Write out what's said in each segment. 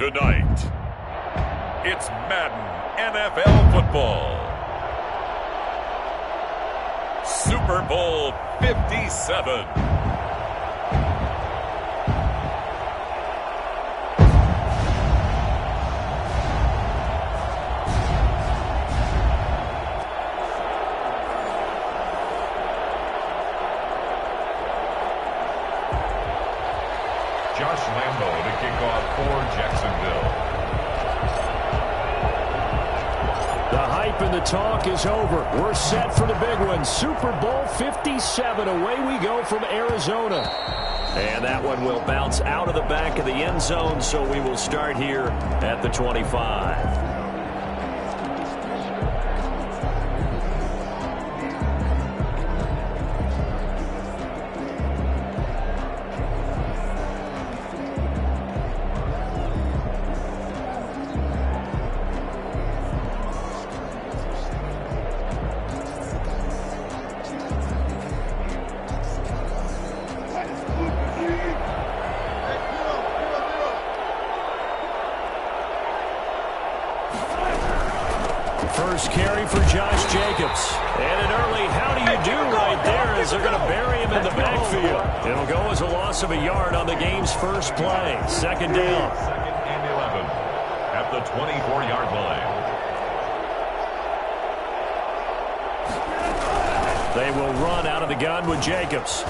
Tonight, it's Madden NFL football. Super Bowl 57. Josh Lambo to kick off for Jacksonville. The hype and the talk is over. We're set for the big one. Super Bowl 57. Away we go from Arizona. And that one will bounce out of the back of the end zone, so we will start here at the 25. First carry for Josh Jacobs. And an early how do you do right there as they're going to bury him in the backfield. It'll go as a loss of a yard on the game's first play. Second down. Second and 11 at the 24-yard line. They will run out of the gun with Jacobs.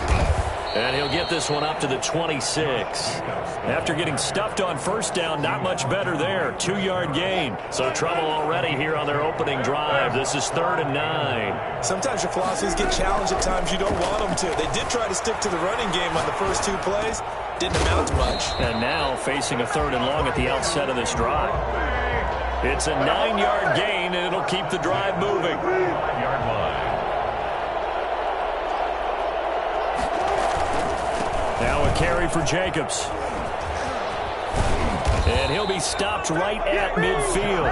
And he'll get this one up to the 26. After getting stuffed on first down, not much better there. 2-yard gain. So trouble already here on their opening drive. This is 3rd and 9. Sometimes your philosophies get challenged at times you don't want them to. They did try to stick to the running game on the first 2 plays. Didn't amount to much. And now facing a 3rd and long at the outset of this drive. It's a 9-yard gain, and it'll keep the drive moving. Yard line. Now a carry for Jacobs. And he'll be stopped right at midfield.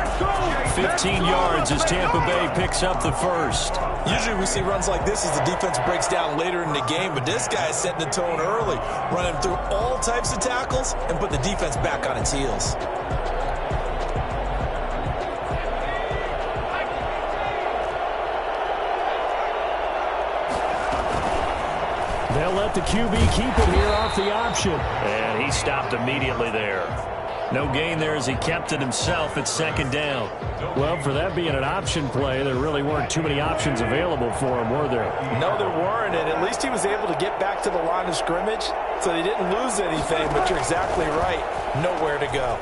15 yards as Tampa Bay picks up the first. Usually we see runs like this as the defense breaks down later in the game, but this guy is setting the tone early, running through all types of tackles and put the defense back on its heels. They'll let the QB keep it here off the option. And he stopped immediately there. No gain there as he kept it himself at 2nd down. Well, for that being an option play, there really weren't too many options available for him, were there? No, there weren't, and at least he was able to get back to the line of scrimmage, so they didn't lose anything, but you're exactly right. Nowhere to go.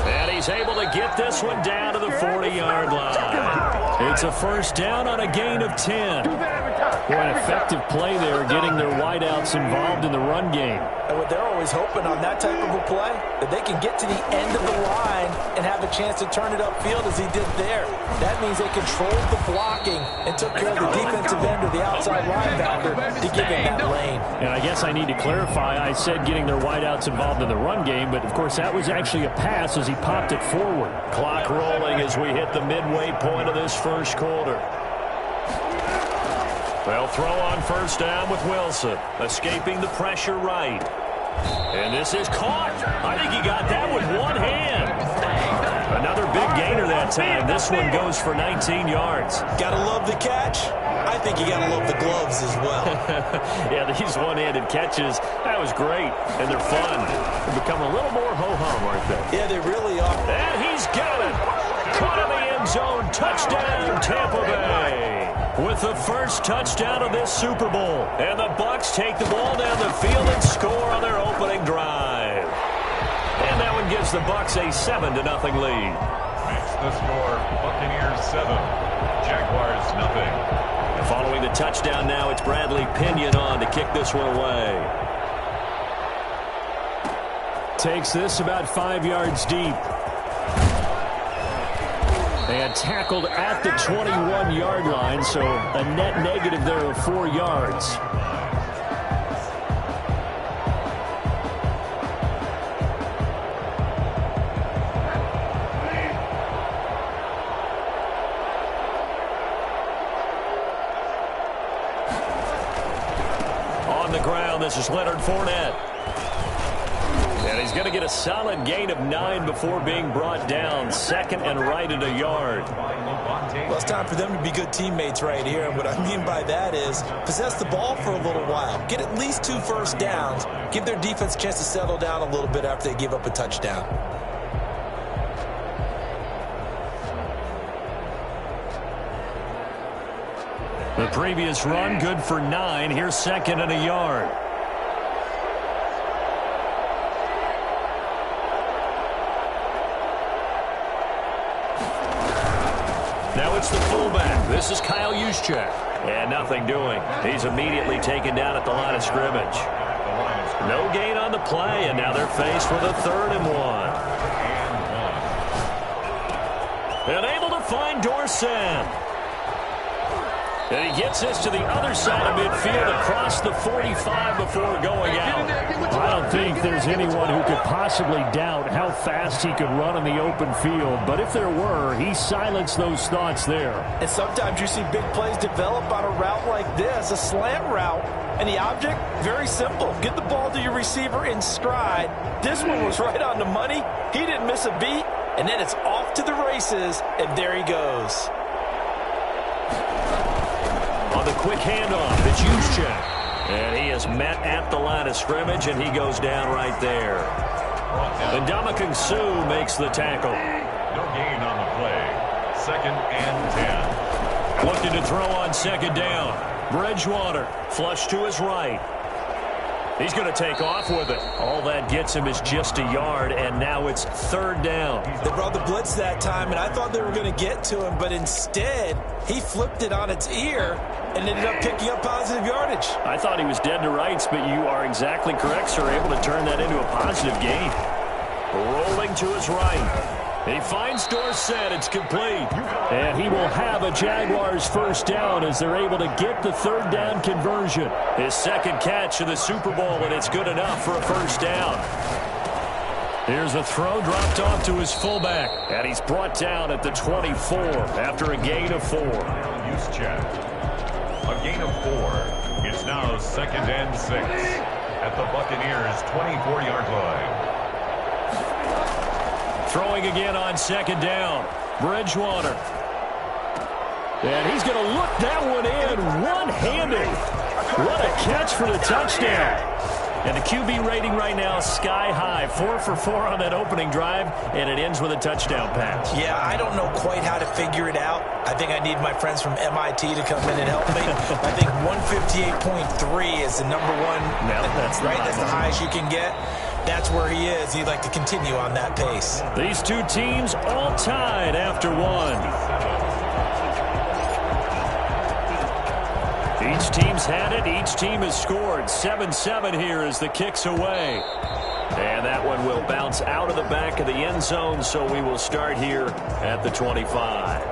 And he's able to get this one down to the 40-yard line. It's a first down on a gain of 10. Boy, an effective play there, getting their wideouts involved in the run game. And what they're always hoping on that type of a play, that they can get to the end of the line and have a chance to turn it upfield as he did there. That means they controlled the blocking and took care of the defensive end or the outside linebacker to give him that lane. And I guess I need to clarify, I said getting their wideouts involved in the run game, but of course that was actually a pass as he popped it forward. Clock rolling as we hit the midway point of this first quarter. They'll throw on first down with Wilson, escaping the pressure right. And this is caught. I think he got that with one hand. Another big gainer that time. This one goes for 19 yards. Gotta love the catch. I think you gotta love the gloves as well. Yeah, these one-handed catches, that was great. And they're fun. They become a little more ho-hum, aren't they? Yeah, they really are. And he's got it. Caught in the end zone. Touchdown, Tampa Bay. With the first touchdown of this Super Bowl. And the Bucs take the ball down the field and score on their opening drive. And that one gives the Bucs a 7-0 lead. Makes the score Buccaneers 7, Jaguars 0. Following the touchdown now, it's Bradley Pinion on to kick this one away. Takes this about 5 yards deep. And tackled at the 21-yard line, so a net negative there of 4 yards. On the ground, this is Leonard Fournette. And he's going to get a solid gain of 9 before being brought down. Second and right at a yard. Well, it's time for them to be good teammates right here. And what I mean by that is possess the ball for a little while. Get at least 2 first downs. Give their defense a chance to settle down a little bit after they give up a touchdown. The previous run, good for 9. Here's second and a yard. Now it's the fullback. This is Kyle Juszczyk. And nothing doing. He's immediately taken down at the line of scrimmage. No gain on the play, and now they're faced with a 3rd and 1. And able to find Dorset. And he gets this to the other side of midfield across the 45 before going out. I don't think there's anyone who could possibly doubt how fast he could run in the open field. But if there were, he silenced those thoughts there. And sometimes you see big plays develop on a route like this, a slant route. And the object, very simple. Get the ball to your receiver in stride. This one was right on the money. He didn't miss a beat. And then it's off to the races, and there he goes. On the quick handoff, it's Juszczyk. And he is met at the line of scrimmage, and he goes down right there. And Ndamukong Suh makes the tackle. No gain on the play. 2nd and 10. Looking to throw on 2nd down. Bridgewater, flush to his right. He's going to take off with it. All that gets him is just a yard, and now it's 3rd down. They brought the blitz that time, and I thought they were going to get to him, but instead, he flipped it on its ear and ended up picking up positive yardage. I thought he was dead to rights, but you are exactly correct, sir. Able to turn that into a positive gain. Rolling to his right. He finds Dorset. It's complete. And he will have a Jaguars first down as they're able to get the 3rd down conversion. His 2nd catch of the Super Bowl, and it's good enough for a first down. Here's a throw dropped off to his fullback, and he's brought down at the 24 after a gain of 4. Juszczyk. A gain of 4. It's now 2nd and 6 at the Buccaneers' 24-yard line. Throwing again on 2nd down. Bridgewater. And he's going to look that one in one-handed. What a catch for the touchdown. And the QB rating right now, sky high. 4 for 4 on that opening drive, and it ends with a touchdown pass. Yeah, I don't know quite how to figure it out. I think I need my friends from MIT to come in and help me. I think 158.3 is the number one. No, that's right. That's the highest you can get. That's where he is. He'd like to continue on that pace. These two teams all tied after 1. Each team's had it. Each team has scored. 7-7 here as the kick's away. And that one will bounce out of the back of the end zone, so we will start here at the 25.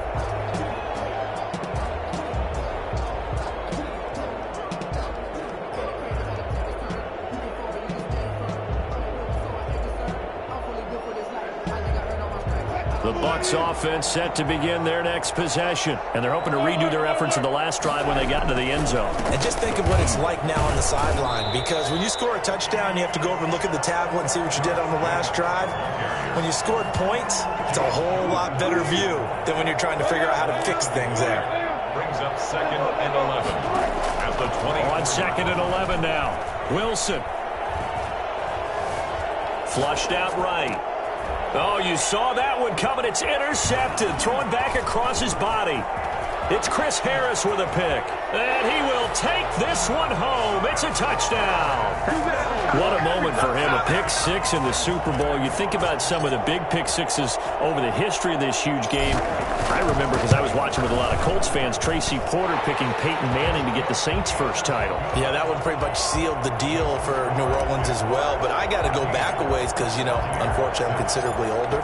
The Bucs offense set to begin their next possession. And they're hoping to redo their efforts in the last drive when they got into the end zone. And just think of what it's like now on the sideline. Because when you score a touchdown, you have to go over and look at the tablet and see what you did on the last drive. When you scored points, it's a whole lot better view than when you're trying to figure out how to fix things there. Brings up 2nd and 11 at the 20. On 2nd and 11 now. Wilson. Flushed out right. Oh, you saw that one coming. It's intercepted. Thrown back across his body. It's Chris Harris with a pick. And he will take this one home. It's a touchdown. What a moment for him. A pick 6 in the Super Bowl. You think about some of the big pick 6s over the history of this huge game. I remember, because I was watching with a lot of Colts fans, Tracy Porter picking Peyton Manning to get the Saints' first title. Yeah, that one pretty much sealed the deal for New Orleans as well. But I got to go back a ways because, you know, unfortunately I'm considerably older.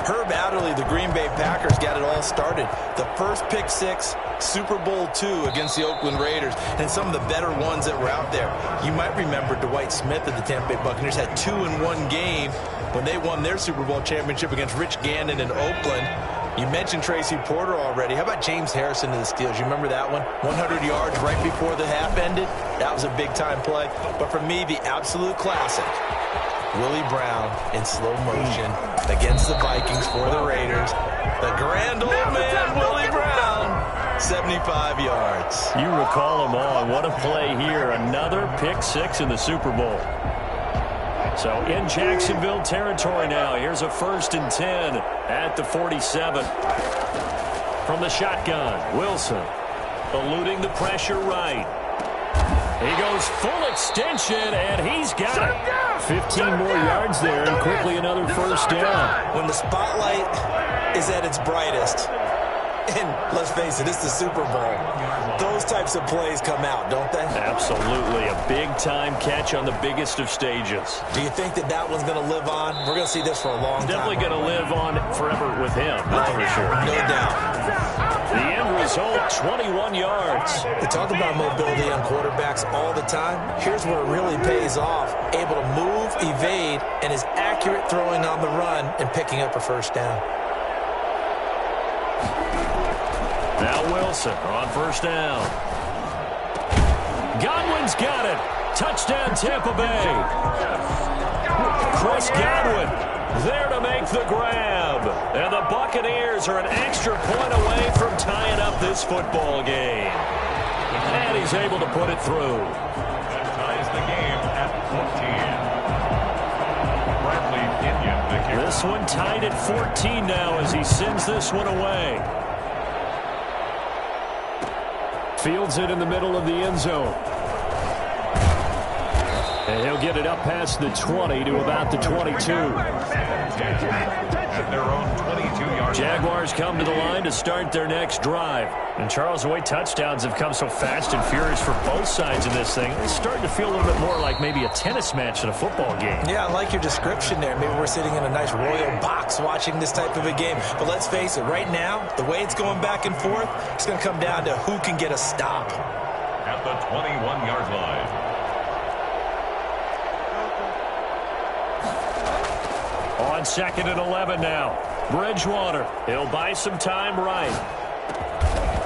Herb Adderley, the Green Bay Packers, got it all started. The first pick 6, Super Bowl II against the Oakland Raiders, and some of the better ones that were out there. You might remember Dwight Smith of the Tampa Bay Buccaneers had 2 in one game when they won their Super Bowl championship against Rich Gannon in Oakland. You mentioned Tracy Porter already. How about James Harrison of the Steelers? You remember that one? 100 yards right before the half ended. That was a big-time play. But for me, the absolute classic Willie Brown in slow motion against the Vikings for the Raiders. The grand old man, Willie Brown, 75 yards. You recall them all. What a play here. Another pick six in the Super Bowl. So in Jacksonville territory now. Here's a 1st and 10 at the 47. From the shotgun, Wilson eluding the pressure right. He goes full extension, and he's got it. 15 more yards there, and quickly another 1st down. When the spotlight is at its brightest, and let's face it, it's the Super Bowl, those types of plays come out, don't they? Absolutely. A big-time catch on the biggest of stages. Do you think that that one's going to live on? We're going to see this for a long time. Definitely going to live on forever with him, that's for sure. No doubt. The end result, 21 yards. They talk about mobility on quarterbacks all the time. Here's where it really pays off. Able to move, evade, and is accurate throwing on the run and picking up a 1st down. Now Wilson on 1st down. Godwin's got it. Touchdown Tampa Bay. Chris Godwin there to make the grab. And the Buccaneers are an extra point away from tying up this football game. And he's able to put it through. That ties the game at 14. Bradley Pinion, the kicker. This one tied at 14 now as he sends this one away. Fields it in the middle of the end zone. And he'll get it up past the 20 to about the 22. At their own 22-yard Jaguars come to the line to start their next drive. And Charles, the way touchdowns have come so fast and furious for both sides of this thing, it's starting to feel a little bit more like maybe a tennis match than a football game. Yeah, I like your description there. Maybe we're sitting in a nice royal box watching this type of a game. But let's face it, right now, the way it's going back and forth, it's going to come down to who can get a stop. at the 21-yard line. On 2nd and 11 now. Bridgewater. He'll buy some time right.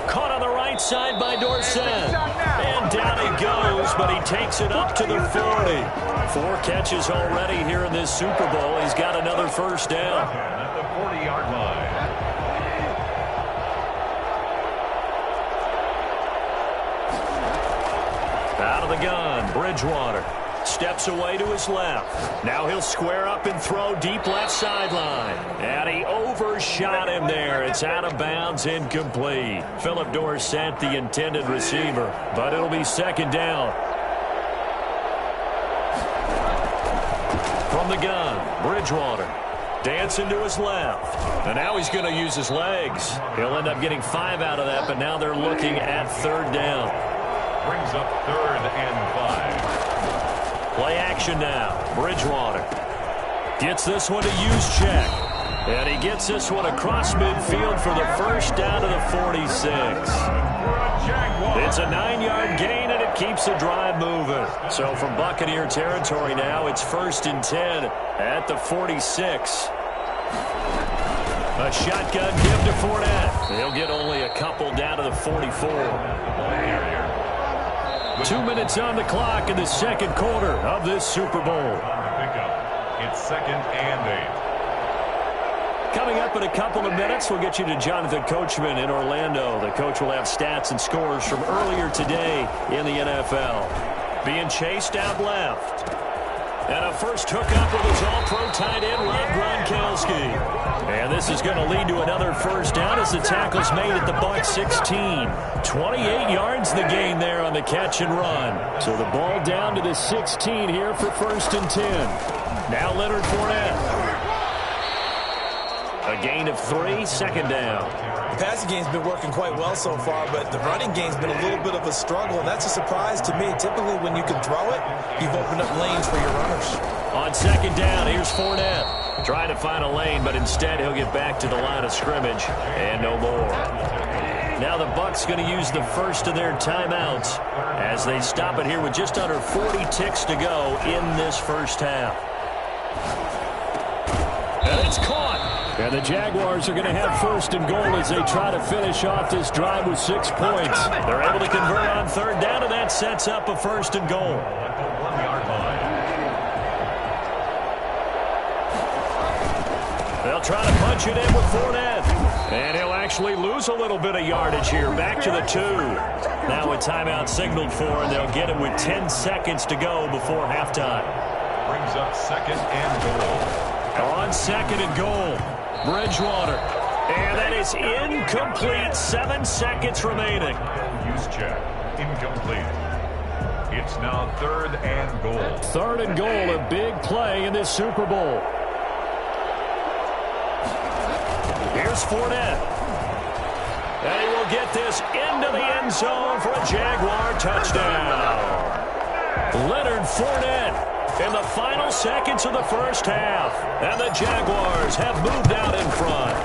Caught on the right side by Dorsett. And down he goes, but he takes it up to the 40. 4 catches already here in this Super Bowl. He's got another first down. At the 40-yard line. Out of the gun, Bridgewater. Steps away to his left. Now he'll square up and throw deep left sideline. And he overshot him there. It's out of bounds, incomplete. Philip Dorsett, the intended receiver. But it'll be 2nd down. From the gun, Bridgewater. Dancing to his left. And now he's going to use his legs. He'll end up getting 5 out of that, but now they're looking at 3rd down. Brings up 3rd and 5. Play action now. Bridgewater gets this one to Juszczyk. And he gets this one across midfield for the first down to the 46. It's a 9-yard gain, and it keeps the drive moving. So from Buccaneer territory now, it's 1st and 10 at the 46. A shotgun give to Fournette. He'll get only a couple down to the 44. 2 minutes on the clock in the 2nd quarter of this Super Bowl. It's 2nd and 8. Coming up in a couple of minutes, we'll get you to Jonathan Coachman in Orlando. The coach will have stats and scores from earlier today in the NFL. Being chased out left. And a first hookup with his all-pro tight end, Rob Gronkowski. And this is going to lead to another first down as the tackle's made at the Bucs 16. 28 yards the gain there on the catch and run. So the ball down to the 16 here for 1st and 10. Now Leonard Fournette. A gain of 3, 2nd down. The passing game's been working quite well so far, but the running game's been a little bit of a struggle, and that's a surprise to me. Typically, when you can throw it, you've opened up lanes for your runners. On 2nd down, here's Fournette. Trying to find a lane, but instead he'll get back to the line of scrimmage, and no more. Now the Bucs going to use the first of their timeouts as they stop it here with just under 40 ticks to go in this first half. And it's caught. And the Jaguars are going to have 1st and goal as they try to finish off this drive with 6 points. They're able to convert on 3rd down, and that sets up a 1st and goal. At the 1-yard line. They'll try to punch it in with Fournette. And he'll actually lose a little bit of yardage here. Back to the 2. Now a timeout signaled for, and they'll get it with 10 seconds to go before halftime. Brings up 2nd and goal. On 2nd and goal, Bridgewater. And that is incomplete. 7 seconds remaining. Use check. Incomplete. It's now 3rd and goal. 3rd and goal, a big play in this Super Bowl. Here's Fournette. And he will get this into the end zone for a Jaguar touchdown. Leonard Fournette in the final seconds of the first half. And the Jaguars have moved out in front.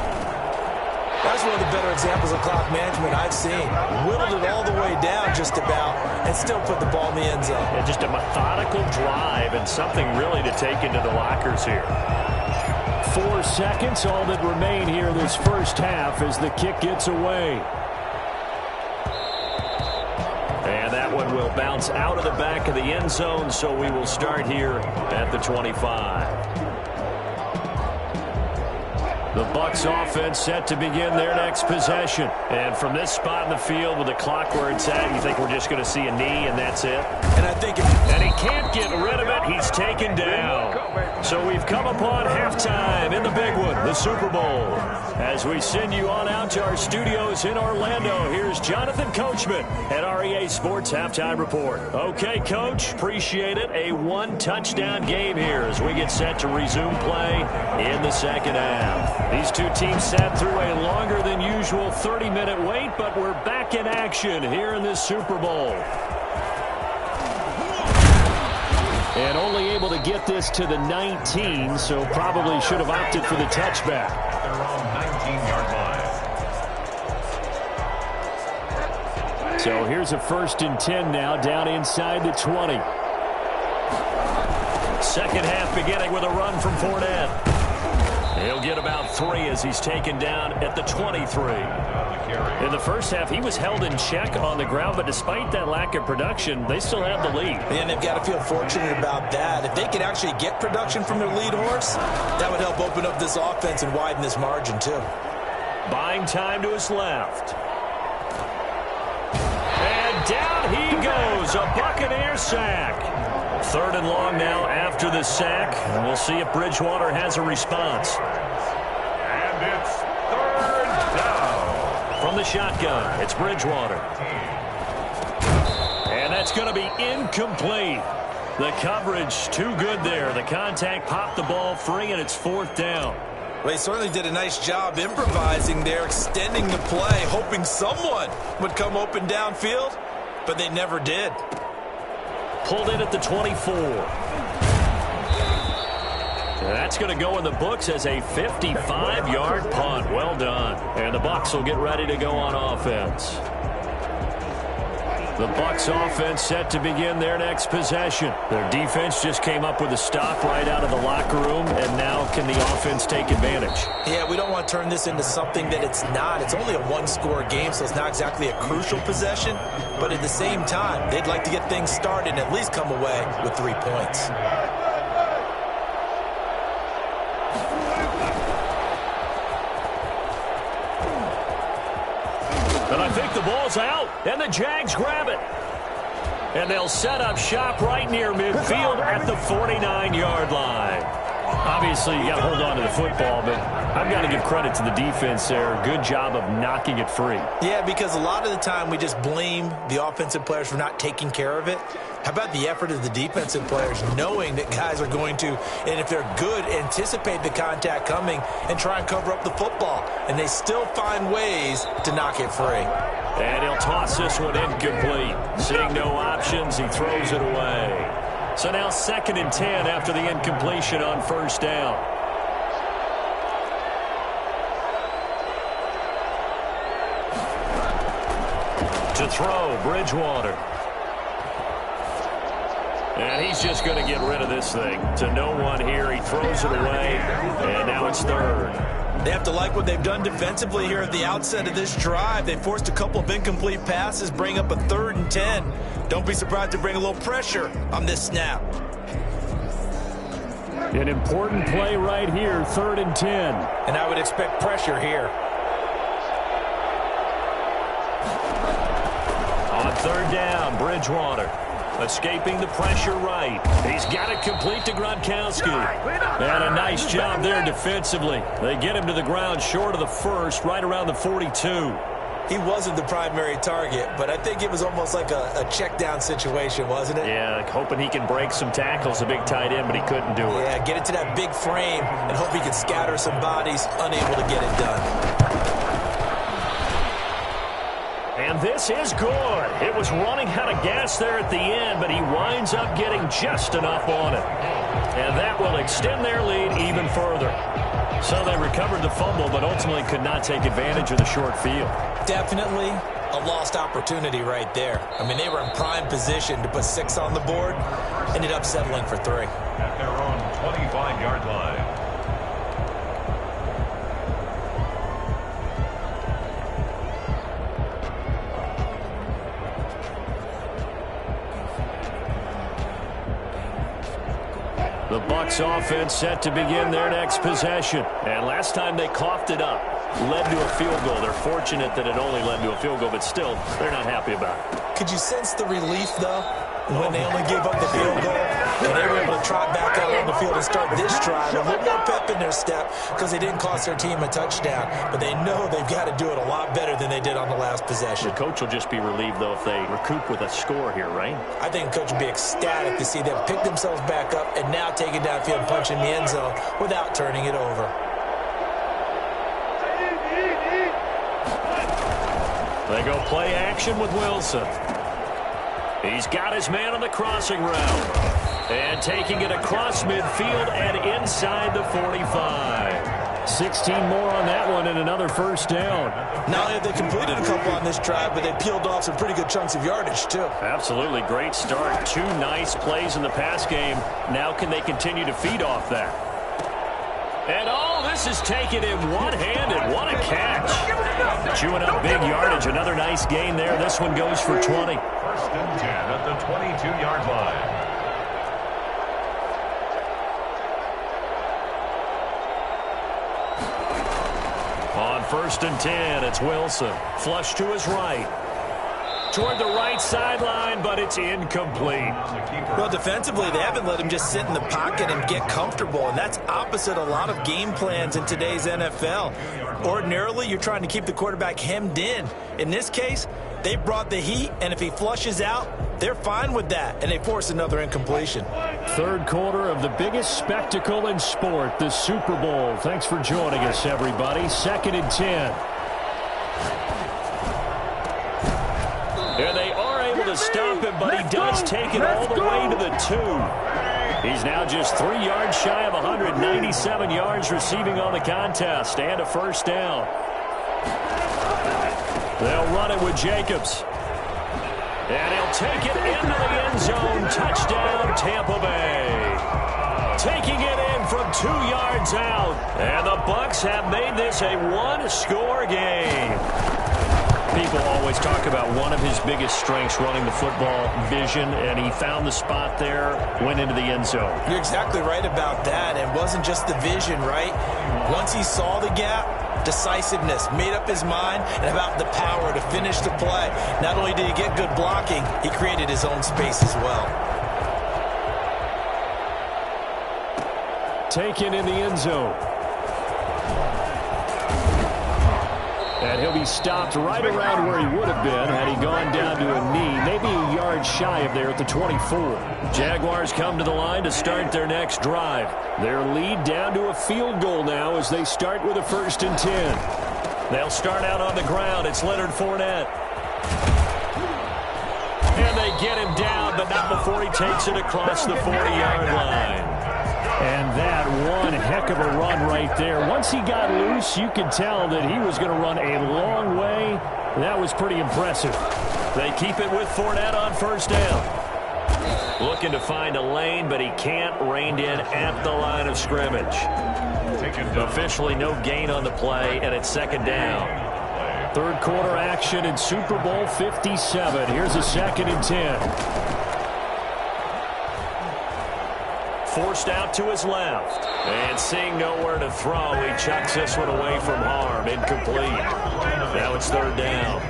That's one of the better examples of clock management I've seen. Whittled it all the way down just about and still put the ball in the end zone. Yeah, just a methodical drive and something really to take into the lockers here. 4 seconds, all that remain here this first half as the kick gets away. And that one will bounce out of the back of the end zone, so we will start here at the 25. The Bucs offense set to begin their next possession. And from this spot in the field with the clock where it's at, you think we're just going to see a knee and that's it? And I think and he can't get rid of it. He's taken down. So we've come upon halftime in the big one, the Super Bowl. As we send you on out to our studios in Orlando, here's Jonathan Coachman at REA Sports Halftime Report. Okay, Coach, appreciate it. A 1-touchdown game here as we get set to resume play in the second half. These two teams sat through a longer than usual 30-minute wait, but we're back in action here in this Super Bowl. And only able to get this to the 19, so probably should have opted for the touchback. Their own 19-yard line. So here's a 1st and 10 now, down inside the 20. Second half beginning with a run from Fournette. He'll get about 3 as he's taken down at the 23. In the first half, he was held in check on the ground, but despite that lack of production, they still have the lead. And they've got to feel fortunate about that. If they could actually get production from their lead horse, that would help open up this offense and widen this margin, too. Buying time to his left. And down he goes, a Buccaneer sack. 3rd and long now after the sack, and we'll see if Bridgewater has a response. And it's 3rd down. From the shotgun, it's Bridgewater. And that's going to be incomplete. The coverage too good there. The contact popped the ball free, and it's 4th down. Well, they certainly did a nice job improvising there, extending the play, hoping someone would come open downfield, but they never did. Pulled in at the 24. And that's going to go in the books as a 55-yard punt. Well done. And the Bucs will get ready to go on offense. The Bucs offense set to begin their next possession. Their defense just came up with a stop right out of the locker room, and now can the offense take advantage? Yeah, we don't want to turn this into something that it's not. It's only a 1-score game, so it's not exactly a crucial possession. But at the same time, they'd like to get things started and at least come away with 3 points. And I think the ball's out, and the Jags grab it. And they'll set up shop right near midfield at the 49-yard line. Obviously, you got to hold on to the football, but I've got to give credit to the defense there. Good job of knocking it free. Yeah, because a lot of the time we just blame the offensive players for not taking care of it. How about the effort of the defensive players knowing that guys are going to, and if they're good, anticipate the contact coming and try and cover up the football. And they still find ways to knock it free. And he'll toss this one incomplete. Seeing no options, he throws it away. So now 2nd and 10 after the incompletion on 1st down. To throw, Bridgewater. And he's just going to get rid of this thing. To no one here, he throws it away, and now it's 3rd. They have to like what they've done defensively here at the outset of this drive. They forced a couple of incomplete passes, bring up a 3rd and 10. Don't be surprised to bring a little pressure on this snap. An important play right here, 3rd and 10. And I would expect pressure here. On 3rd down, Bridgewater. Escaping the pressure right. He's got it complete to Gronkowski. And a nice job there defensively. They get him to the ground short of the first, right around the 42. He wasn't the primary target, but I think it was almost like a check down situation, wasn't it? Yeah, hoping he can break some tackles, a big tight end, but he couldn't do it. Yeah, get it to that big frame and hope he can scatter some bodies, unable to get it done. And this is good. It was running out of gas there at the end, but he winds up getting just enough on it. And that will extend their lead even further. So they recovered the fumble, but ultimately could not take advantage of the short field. Definitely a lost opportunity right there. I mean, they were in prime position to put 6 on the board, ended up settling for 3. At their own 25-yard line. The Bucs offense set to begin their next possession. And last time they coughed it up, led to a field goal. They're fortunate that it only led to a field goal, but still, they're not happy about it. Could you sense the relief, though, when they only gave up the field goal and they were able to trot back out on the field and start this drive? A little more pep in their step because they didn't cost their team a touchdown, but they know they've got to do it a lot better than they did on the last possession. The coach will just be relieved, though, if they recoup with a score here, right? I think the coach will be ecstatic to see them pick themselves back up and now take it downfield and punch in the end zone without turning it over. They go play action with Wilson. He's got his man on the crossing route. And taking it across midfield and inside the 45. 16 more on that one and another first down. Not only have they completed a couple on this drive, but they peeled off some pretty good chunks of yardage, too. Absolutely. Great start. 2 nice plays in the pass game. Now can they continue to feed off that? And this is taken in one-handed. What a catch. Chewing up big yardage. Another nice gain there. This one goes for 20. 1st and 10 at the 22-yard line. On 1st and 10, it's Wilson. Flush to his right. Toward the right sideline, but it's incomplete. Well, defensively, they haven't let him just sit in the pocket and get comfortable, and that's opposite a lot of game plans in today's NFL. Ordinarily, you're trying to keep the quarterback hemmed in. In this case, they brought the heat, and if he flushes out, they're fine with that, and they force another incompletion. 3rd quarter of the biggest spectacle in sport, the Super Bowl. Thanks for joining us, everybody. 2nd and 10. And they are able to stop him, but he does take it all the way to the 2. He's now just 3 yards shy of 197 yards receiving on the contest and a first down. They'll run it with Jacobs. And he'll take it into the end zone. Touchdown, Tampa Bay. Taking it in from 2 yards out. And the Bucs have made this a 1-score game. People always talk about one of his biggest strengths running the football, vision, and he found the spot there, went into the end zone. You're exactly right about that. It wasn't just the vision, right? Once he saw the gap, decisiveness, made up his mind, and about the power to finish the play. Not only did he get good blocking, he created his own space as well. Taken in the end zone. And he'll be stopped right around where he would have been had he gone down to a knee, maybe a yard shy of there at the 24. Jaguars come to the line to start their next drive. Their lead down to a field goal now as they start with a 1st and 10. They'll start out on the ground. It's Leonard Fournette. And they get him down, but not before he takes it across the 40-yard line. And that one heck of a run right there. Once he got loose, you could tell that he was going to run a long way. That was pretty impressive. They keep it with Fournette on first down. Looking to find a lane, but he can't. Reined in at the line of scrimmage. Officially no gain on the play, and it's 2nd down. 3rd quarter action in Super Bowl 57. Here's a 2nd and 10. forced out to his left. And seeing nowhere to throw, he chucks this one away from harm. Incomplete. Now it's third down.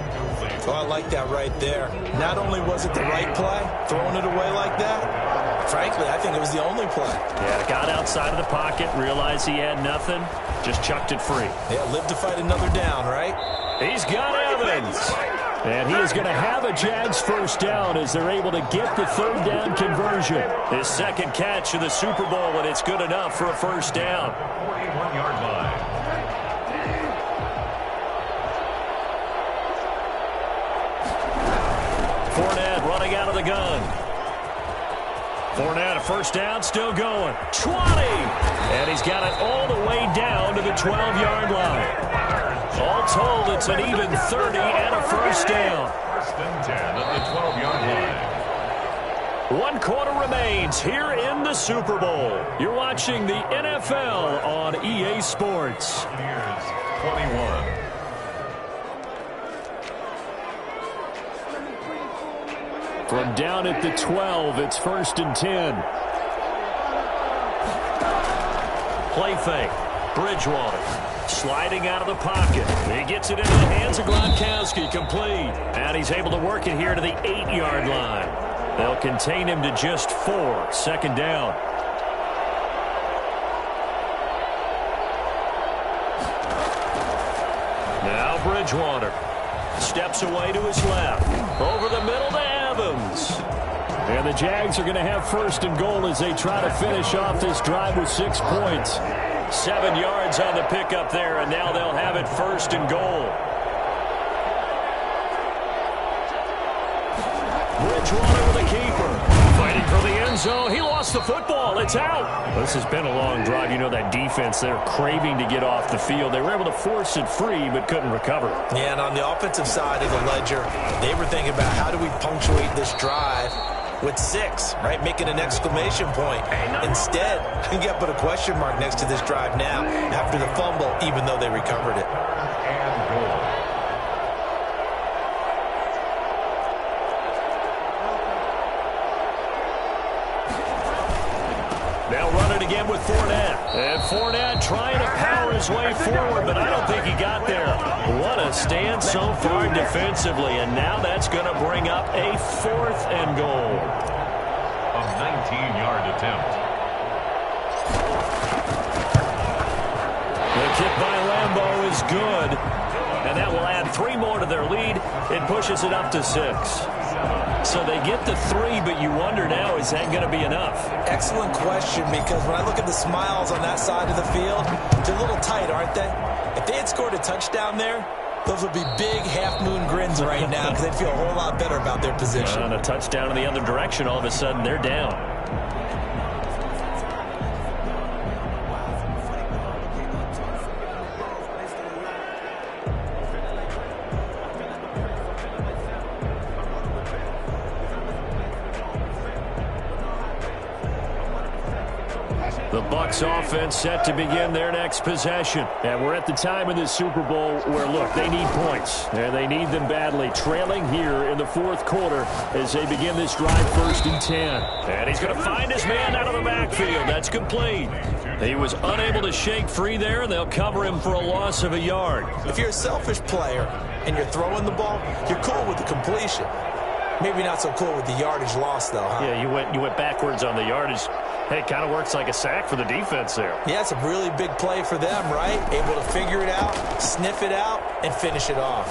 Oh, I like that right there. Not only was it the right play, throwing it away like that, frankly, I think it was the only play. Yeah, got outside of the pocket, realized he had nothing, just chucked it free. Yeah, live to fight another down, right? He's got Evans. And he is going to have a Jags first down as they're able to get the third down conversion. His second catch of the Super Bowl, and it's good enough for a first down. 41-yard line. Fournette running out of the gun. Fournette, a first down, still going. 20! And he's got it all the way down to the 12-yard line. All told, it's an even 30 and a first down. First and 10 at the 12-yard line. 1 quarter remains here in the Super Bowl. You're watching the NFL on EA Sports. Here's 21. From down at the 12, it's first and 10. Play fake. Bridgewater sliding out of the pocket. He gets it into the hands of Gronkowski, complete. And he's able to work it here to the 8-yard line. They'll contain him to just 4. Second down. Now Bridgewater steps away to his left. Over the middle to Evans. And the Jags are going to have first and goal as they try to finish off this drive with 6 points. 7 yards on the pickup there, and now they'll have it first and goal. Bridgewater with a keeper. Fighting for the end zone. He lost the football. It's out. This has been a long drive. You know that defense, they're craving to get off the field. They were able to force it free, but couldn't recover. Yeah, and on the offensive side of the ledger, they were thinking about how do we punctuate this drive with 6, right? Making an exclamation point. Instead, you got to put a question mark next to this drive now after the fumble, even though they recovered it. And goal. They'll run it again with Fournette. And Fournette trying to power his way forward, but I don't think he got there. What a stand so far defensively, and now that's going to bring up a 4th and goal. A 19-yard attempt. The kick by Lambeau is good, and that will add 3 more to their lead. It pushes it up to 6. So they get the 3, but you wonder now, is that going to be enough? Excellent question, because when I look at the smiles on that side of the field, they're a little tight, aren't they? If they had scored a touchdown there, those would be big half-moon grins right now because they'd feel a whole lot better about their position. On a touchdown in the other direction, all of a sudden they're down. The Bucs offense set to begin their next possession. And we're at the time in this Super Bowl where, look, they need points. And they need them badly. Trailing here in the 4th quarter as they begin this drive first and 10. And he's going to find his man out of the backfield. That's complete. He was unable to shake free there, and they'll cover him for a loss of a yard. If you're a selfish player and you're throwing the ball, you're cool with the completion. Maybe not so cool with the yardage loss, though, huh? Yeah, you went backwards on the yardage. Hey, it kind of works like a sack for the defense there. Yeah, it's a really big play for them, right? Able to figure it out, sniff it out, and finish it off.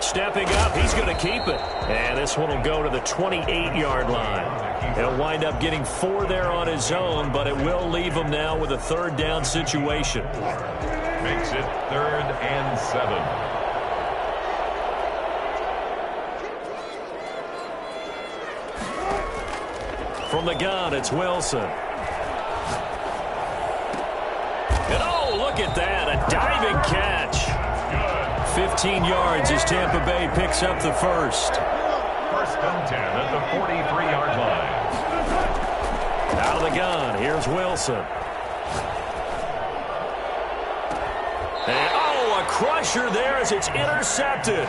Stepping up, he's going to keep it. And this one will go to the 28-yard line. He'll wind up getting 4 there on his own, but it will leave him now with a 3rd down situation. Makes it 3rd and 7. From the gun, it's Wilson. And oh, look at that, a diving catch. 15 yards as Tampa Bay picks up the first. First and 10 at the 43-yard line. Out of the gun, here's Wilson. And oh, a crusher there as it's intercepted.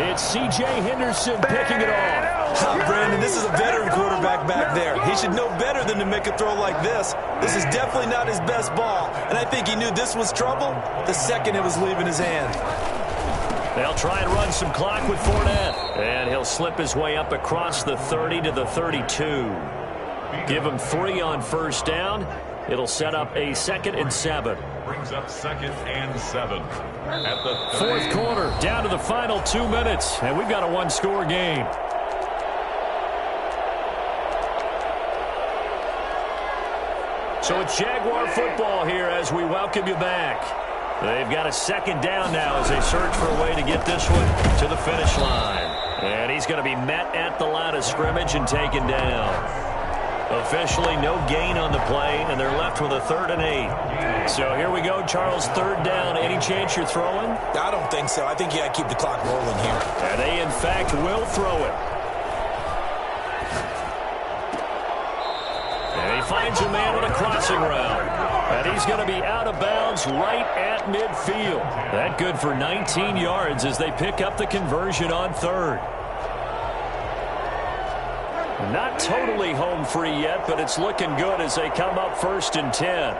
It's C.J. Henderson picking it off. Brandon, this is a veteran quarterback back there. He should know better than to make a throw like this. This is definitely not his best ball, and I think he knew this was trouble the second it was leaving his hand. They'll try and run some clock with Fournette, and he'll slip his way up across the 30 to the 32. Give him 3 on first down. It'll set up a 2nd and 7. Brings up 2nd and 7. At the Fourth quarter, down to the final 2 minutes, and we've got a one-score game. So it's Jaguar football here as we welcome you back. They've got a 2nd down now as they search for a way to get this one to the finish line. And he's going to be met at the line of scrimmage and taken down. Officially no gain on the play, and they're left with a 3rd and 8. So here we go, Charles, 3rd down. Any chance you're throwing? I don't think so. I think you got to keep the clock rolling here. And they, in fact, will throw it. And he finds a man on a crossing route. And he's going to be out of bounds right at midfield. That good for 19 yards as they pick up the conversion on 3rd. Not totally home free yet, but it's looking good as they come up 1st and 10.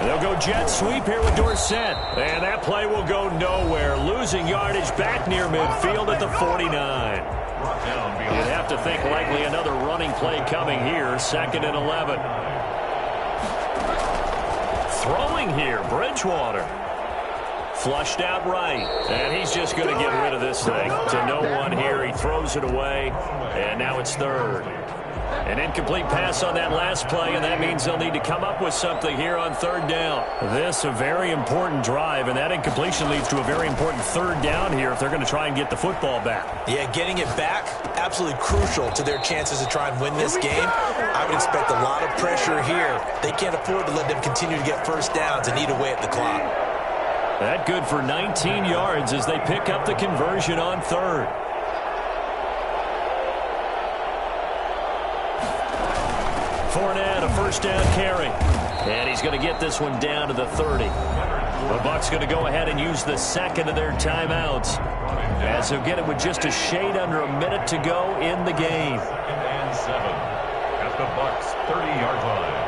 They'll go jet sweep here with Dorsett. And that play will go nowhere. Losing yardage back near midfield at the 49. You'd have to think likely another running play coming here. 2nd and 11. Throwing here, Bridgewater. Flushed out right, and he's just going to get rid of this thing. To no one here, he throws it away, and now it's 3rd. An incomplete pass on that last play, and that means they'll need to come up with something here on 3rd down. This a very important drive, and that incompletion leads to a very important 3rd down here if they're going to try and get the football back. Yeah, getting it back, absolutely crucial to their chances to try and win this game. I would expect a lot of pressure here. They can't afford to let them continue to get first downs and eat away at the clock. That good for 19 yards as they pick up the conversion on 3rd. Fournette, a 1st down carry. And he's going to get this one down to the 30. The Bucs going to go ahead and use the 2nd of their timeouts as they'll get it with just a shade under a minute to go in the game. 2nd and 7 at the Bucs 30-yard line.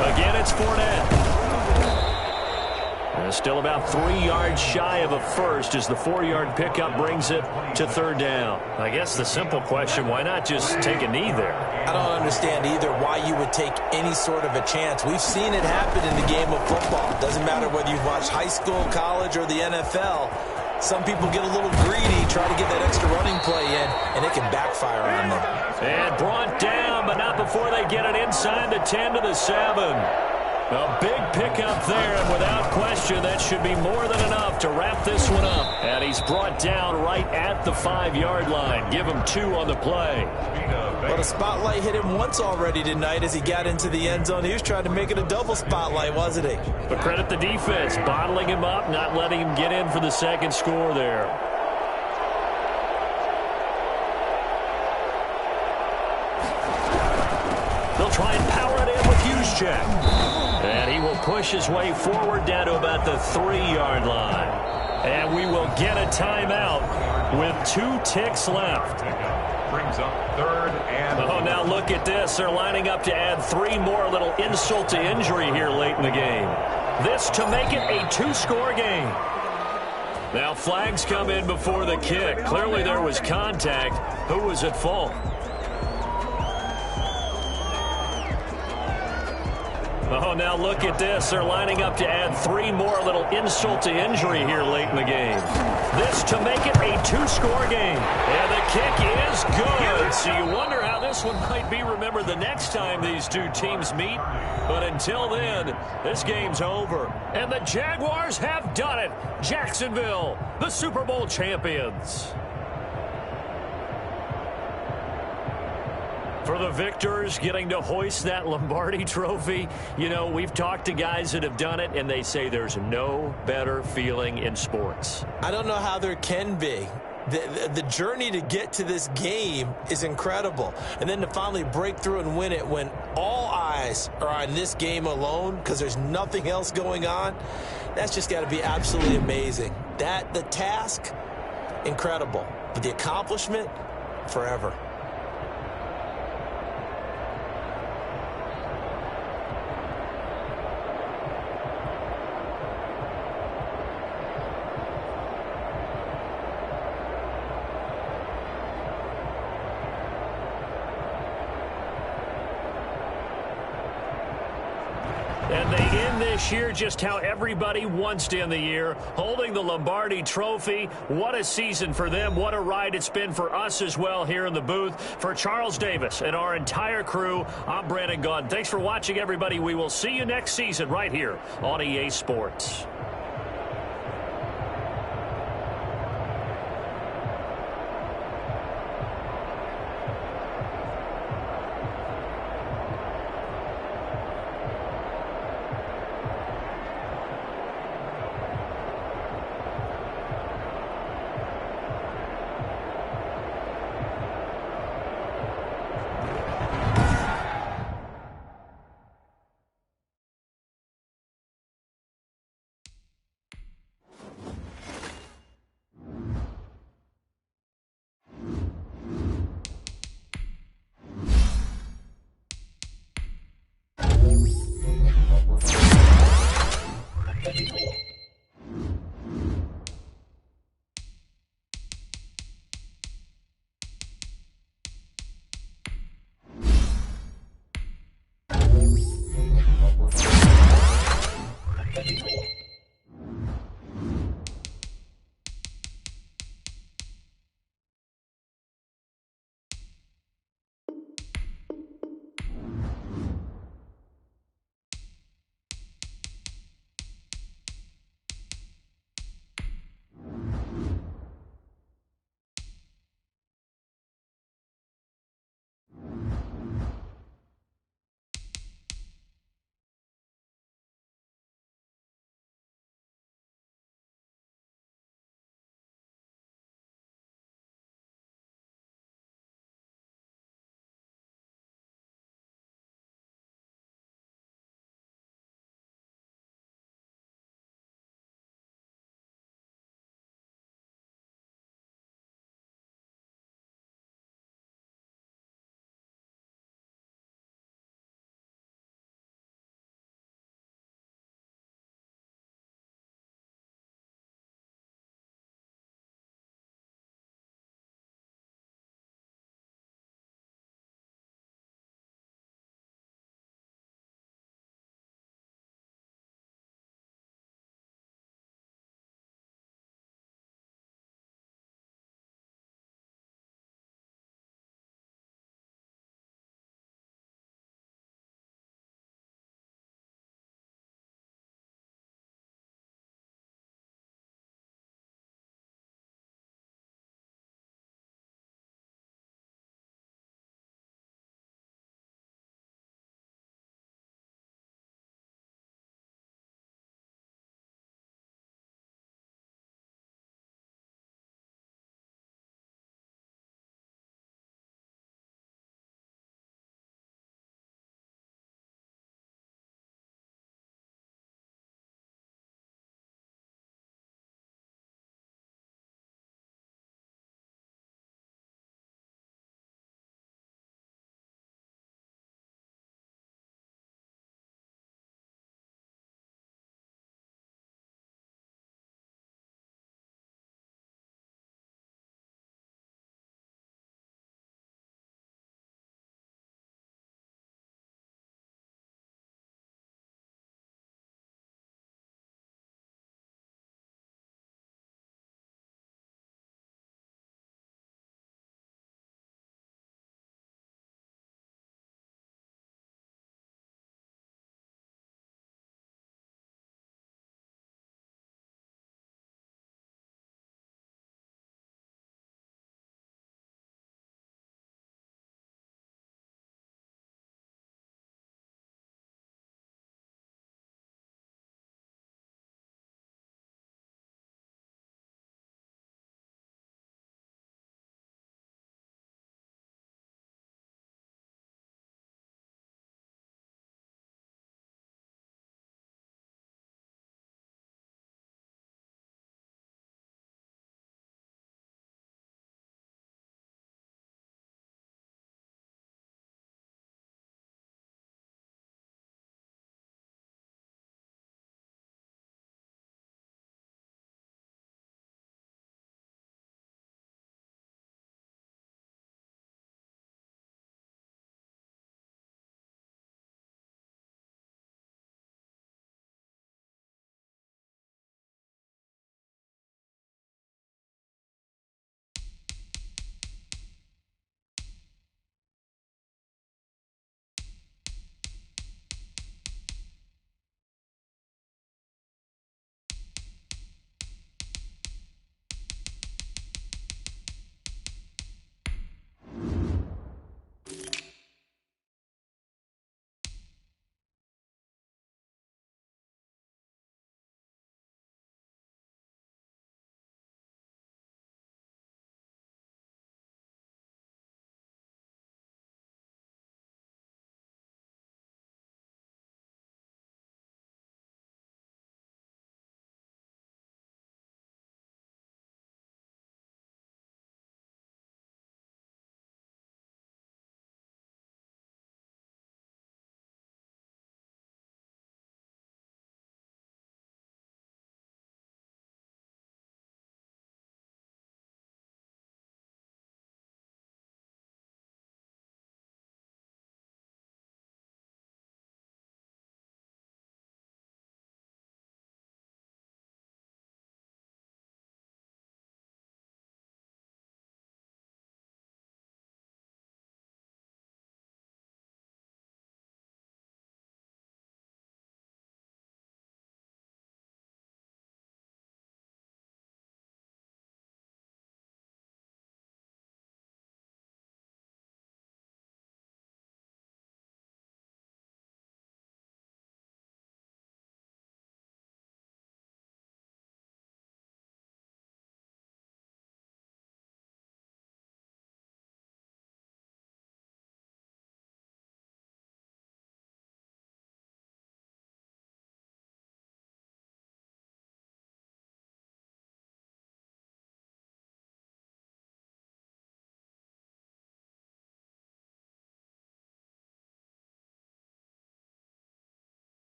Again, it's Fournette. And still about 3 yards shy of a 1st as the 4-yard pickup brings it to 3rd down. I guess the simple question, why not just take a knee there? I don't understand either why you would take any sort of a chance. We've seen it happen in the game of football. Doesn't matter whether you've watched high school, college, or the NFL. Some people get a little greedy, try to get that extra running play in, and it can backfire on them. And brought down, but not before they get it inside the 10 to the 7. A big pickup there, and without question, that should be more than enough to wrap this one up. And he's brought down right at the 5-yard line. Give him 2 on the play. But a spotlight hit him once already tonight as he got into the end zone. He was trying to make it a double spotlight, wasn't he? But credit the defense, bottling him up, not letting him get in for the 2nd score there. They'll try and power it in with Juszczyk. And he will push his way forward down to about the 3-yard line. And we will get a timeout with 2 ticks left. Brings up 3rd and... Oh, now look at this. They're lining up to add 3 more, a little insult to injury here late in the game. This to make it a 2-score game. Now flags come in before the kick. Clearly there was contact. Who was at fault? Oh, now look at this. They're lining up to add 3 more, a little insult to injury here late in the game. This to make it a 2-score game. And the kick is good. So you wonder how this one might be remembered the next time these two teams meet. But until then, this game's over. And the Jaguars have done it. Jacksonville, the Super Bowl champions. For the victors, getting to hoist that Lombardi trophy, you know, we've talked to guys that have done it, and they say there's no better feeling in sports. I don't know how there can be, the journey to get to this game is incredible. And then to finally break through and win it when all eyes are on this game alone because there's nothing else going on, that's just got to be absolutely amazing. The task, incredible. But the accomplishment, forever. And they end this year just how everybody wants to end the year, holding the Lombardi Trophy. What a season for them. What a ride it's been for us as well here in the booth. For Charles Davis and our entire crew, I'm Brandon Gaudin. Thanks for watching, everybody. We will see you next season right here on EA Sports.